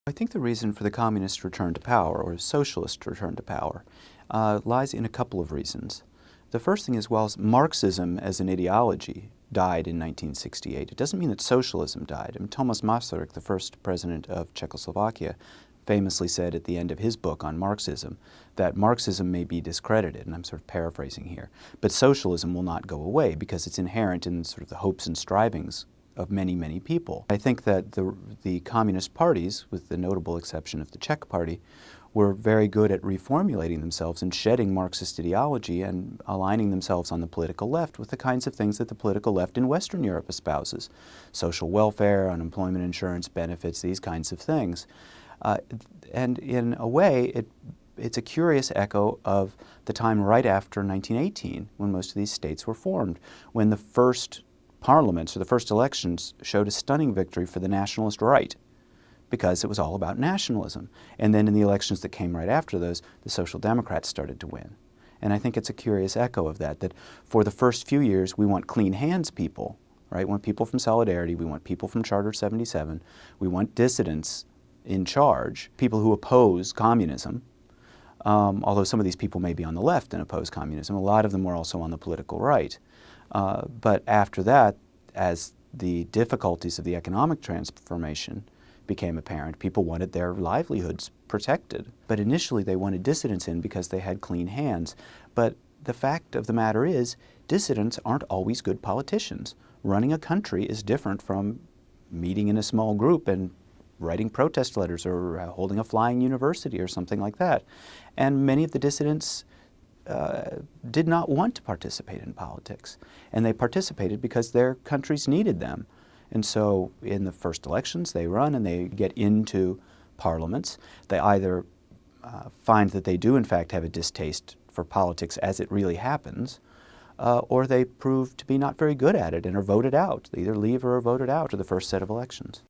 I think the reason for the communist return to power, or socialist return to power, lies in a couple of reasons. The first thing is, while Marxism as an ideology died in 1968, it doesn't mean that socialism died. Thomas Masaryk, the first president of Czechoslovakia, famously said at the end of his book on Marxism that Marxism may be discredited, and I'm sort of paraphrasing here, but socialism will not go away because it's inherent in sort of the hopes and strivings of many, many people. I think that the communist parties, with the notable exception of the Czech Party, were very good at reformulating themselves and shedding Marxist ideology and aligning themselves on the political left with the kinds of things that the political left in Western Europe espouses: social welfare, unemployment insurance, benefits, these kinds of things. And in a way, it's a curious echo of the time right after 1918, when most of these states were formed, when the first parliaments or the first elections showed a stunning victory for the nationalist right, because it was all about nationalism. And then in the elections that came right after those, the Social Democrats started to win. And I think it's a curious echo of that for the first few years we want clean hands people, right? We want people from Solidarity, we want people from Charter 77, we want dissidents in charge, people who oppose communism, although some of these people may be on the left and oppose communism. A lot of them were also on the political right. But after that, as the difficulties of the economic transformation became apparent, people wanted their livelihoods protected. But initially they wanted dissidents in because they had clean hands. But the fact of the matter is, dissidents aren't always good politicians. Running a country is different from meeting in a small group and writing protest letters or holding a flying university or something like that. And many of the dissidents did not want to participate in politics. And they participated because their countries needed them. And so in the first elections, they run and they get into parliaments. They either find that they do in fact have a distaste for politics as it really happens, or they prove to be not very good at it and are voted out. They either leave or are voted out of the first set of elections.